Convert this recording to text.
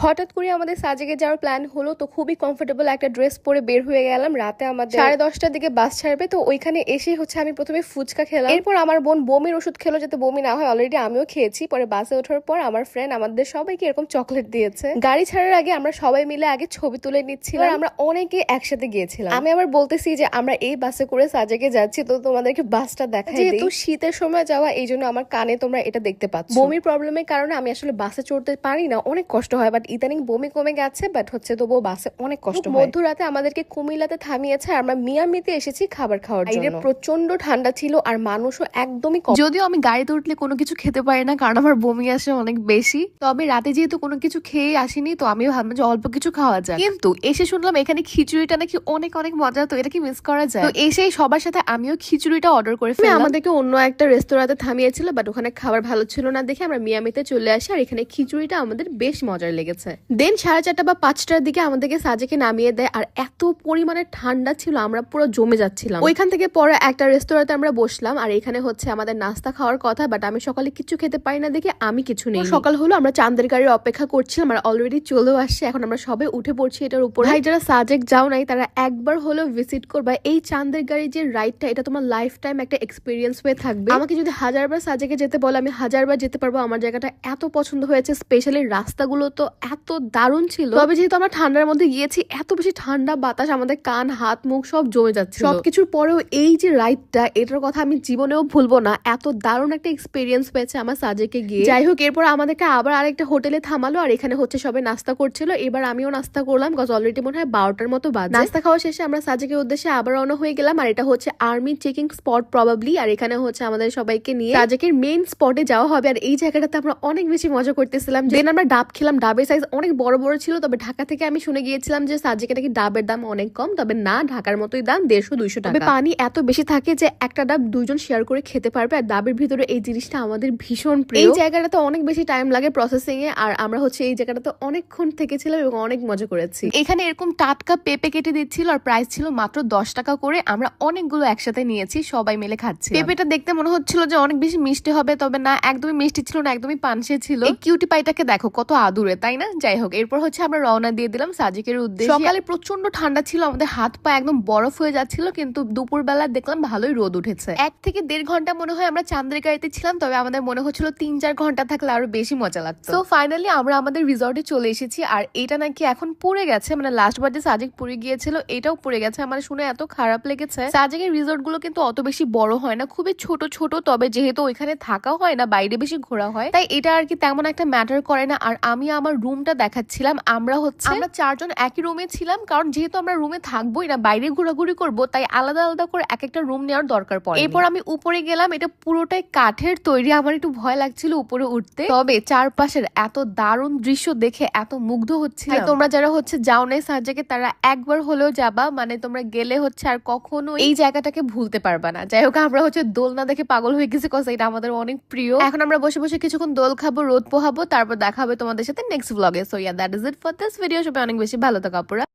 হঠাৎ করে আমাদের সাজেকে যাওয়ার প্ল্যান হলো, তো খুবই কমফোর্টেবল একটা ড্রেস পরে বের হয়ে গেলাম। রাতে আমাদের 10:30টার দিকে বাস ছাড়বে, তো ওইখানে এসেই আমি প্রথমে ফুচকা খেলাম। এরপর আমার বোন বমির ওষুধ খেলো যাতে বমি না হয়, অলরেডি আমিও খেয়েছি। পরে বাসে ওঠার পর আমার ফ্রেন্ড আমাদের সবাইকে এরকম চকলেট দিয়েছে। গাড়ি ছাড়ার আগে আমরা সবাই মিলে আগে ছবি তুলে নিচ্ছিলাম। আমরা অনেকে একসাথে গিয়েছিলাম। আমি আবার বলতেছি যে আমরা এই বাসে করে সাজেকে যাচ্ছি, তো তোমাদেরকে বাসটা দেখাই। যেহেতু শীতের সময় যাওয়া, এই জন্য আমার কানে তোমরা এটা দেখতে পাচ্ছ। বমির প্রবলেমের কারণে আমি আসলে বাসে চড়তে পারি না, অনেক কষ্ট হয়। বাট ইদানিং বমি কমে গেছে, বাট তবুও বাসে অনেক কষ্ট হয়। মধ্যরাতে আমাদেরকে কুমিল্লাতে থামিয়েছে, আর আমরা মিয়ামিতে এসেছি খাবার খাওয়ার জন্য। প্রচন্ড ঠান্ডা ছিল আর মানুষও একদমই কম। যদিও আমি গাড়িতে উঠলে কোনো কিছু খেতে পারি না, কারণ আমার বমি আসে অনেক বেশি। তবে রাতে যেহেতু কোনো কিছু খেয়ে আসিনি, তো আমিও ভাবলাম যে অল্প কিছু খাওয়া যায়। কিন্তু এসে শুনলাম এখানে খিচুড়িটা নাকি অনেক অনেক মজা, তো এটা কি মিস করা যায়? তো এসেই সবার সাথে আমিও খিচুড়িটা অর্ডার করে ফেললাম। আমাদেরকে অন্য একটা রেস্তোরাঁতে থামিয়েছিল, বাট ওখানে খাবার ভালো ছিল না দেখে আমরা মিয়ামিতে চলে আসি। আর এখানে খিচুড়িটা আমাদের বেশ মজার লেগেছে। দেন 4:30 বা 5টার দিকে আমাদেরকে সাজেকে নামিয়ে দেয়, আর এত পরিমাণে ঠান্ডা ছিল আমরা পুরো জমে যাচ্ছিলাম। ওইখান থেকে পরে একটা রেস্তোরাঁতে আমরা বসলাম, আর এখানে আমাদের নাস্তা খাওয়ার কথা, বাট আমি সকালে কিছু খেতে পারি না দেখে আমি কিছু নেই। সকাল হলো, আমরা চাঁদের গাড়ির অপেক্ষা করছিলাম, আর অলরেডি চলেও আসছে। এখন আমরা সবাই উঠে পড়ছি এটার উপর। ভাই, যারা সাজেক যাও নাই তারা একবার হলেও ভিজিট করবা। এই চাঁদের গাড়ির যে রাইডটা, এটা তোমার লাইফ টাইম একটা এক্সপিরিয়েন্স হয়ে থাকবে। আমাকে যদি 1000বার সাজেকে যেতে বলে, আমি 1000বার যেতে পারবো। আমার জায়গাটা এত পছন্দ হয়েছে, স্পেশালি রাস্তাগুলো তো এত দারুণ ছিল। তবে যেহেতু আমরা ঠান্ডার মধ্যে গিয়েছি, এত বেশি ঠান্ডা বাতাস, আমাদের কান হাত মুখ সব জমে যাচ্ছে। সবকিছুর পরেও এই যে রাইডটা, এটার কথা আমি জীবনেও ভুলবো না। এত দারুণ একটা এক্সপিরিয়েন্স পেয়েছে আমার সাজেকে গিয়ে। যাই হোক, এরপর আমাদেরকে আবার আরেকটা হোটেলে থামালো, আর এখানে সবাই নাস্তা করছিল। এবার আমিও নাস্তা করলাম, বিকজ অলরেডি মনে হয় 12টার মতো বাজে। নাস্তা খাওয়া শেষে আমরা সাজেকের উদ্দেশ্যে আবার রওনা হয়ে গেলাম, আর এটা আর্মি চেকিং স্পট প্রবাবলি। আর এখানে আমাদের সবাইকে নিয়ে সাজেকের মেইন স্পটে যাওয়া হবে। আর এই জায়গাটাতে আমরা অনেক বেশি মজা করতেছিলাম। দেন আমরা ডাব খেলাম। ডাবের সাইজ অনেক বড় বড় ছিল। তবে ঢাকা থেকে আমি শুনে গিয়েছিলাম যে সাজেকে নাকি ডাবের দাম অনেক কম, তবে না, ঢাকার মতোই দাম, 150-200 টাকা। পানি এত বেশি থাকে যে একটা ডাব দুইজন শেয়ার করে খেতে পারবে। আর ডাবের ভিতরে এই জিনিসটা আমাদের ভীষণ প্রিয়। এই জায়গাটাতে অনেক বেশি টাইম লাগে প্রসেসিং এ, আর আমরা এই জায়গাটাতে অনেকক্ষণ থেকেছিলাম এবং অনেক মজা করেছি। এখানে এরকম টাটকা পেঁপে কেটে দিচ্ছিল, আর প্রাইস ছিল মাত্র 10 টাকা করে। আমরা অনেকগুলো একসাথে নিয়েছি, সবাই মিলে খাচ্ছি। পেঁপেটা দেখতে মনে হচ্ছিল যে অনেক বেশি মিষ্টি হবে, তবে না, একদমই মিষ্টি ছিল না, একদমই পানসে ছিল। এই কিউটি পাইটাকে দেখো কত আদুরে, তাই না? যাই হোক, এরপর আমরা রওনা দিয়ে দিলাম সাজেকের উদ্দেশ্যে। সকালে প্রচন্ড ঠান্ডা ছিল, আমাদের হাত পা একদম বরফ হয়ে যাচ্ছিল, কিন্তু দুপুর বেলা দেখলাম ভালোই রোদ উঠেছে। 1 থেকে 1.5 ঘন্টা মনে হয় আমরা চাঁদের গাড়িতে ছিলাম, তবে আমাদের মনে হচ্ছিল 3-4 ঘন্টা থাকলে আরো বেশি মজা লাগতো। তো ফাইনালি আমরা আমাদের রিসর্টে চলে এসেছি, আর এটা নাকি এখন পড়ে গেছে, মানে লাস্ট বার যে সাজেক পুড়ে গিয়েছিল এটাও পড়ে গেছে। আমার শুনে এত খারাপ লেগেছে। সাজেকের রিসর্ট গুলো কিন্তু অত বেশি বড় হয় না, খুবই ছোট ছোট। তবে যেহেতু ওইখানে থাকা হয় না, বাইরে বেশি ঘোরা হয়, তাই এটা আর কি তেমন একটা ম্যাটার করে না। আর আমি আমার রুমটা দেখাচ্ছিলাম। আমরা 4 জন একই রুমে ছিলাম, কারণ যেহেতু আমরা রুমে থাকবোই না, বাইরে ঘোরাঘুরি করবো, তাই আলাদা আলাদা করে এক একটা রুম নেওয়ার দরকার পড়ে। এরপর আমি উপরে গেলাম, এটা পুরোটাই কাঠের তৈরি। আমার একটু ভয় লাগছিল উপরে উঠতে, তবে চারপাশের এত দারুণ দৃশ্য দেখে এত মুগ্ধ হচ্ছিল। তোমরা যারা যাও নাই সাজেকে, তারা একবার হলেও যাবা, মানে তোমরা গেলে আর কখনো এই জায়গাটাকে ভুলতে পারবা না। যাই হোক, আমরা দোলনা দেখে পাগল হয়ে গেছি, কজ এটা আমাদের অনেক প্রিয়। এখন আমরা বসে বসে কিছুক্ষণ দোল খাবো, রোদ পোহাবো, তারপর দেখা হবে তোমাদের সাথে নেক্সট ব্লগে। So yeah, that is it for this video. সবাই অনেক বেশি ভালো থাকো আপুরা।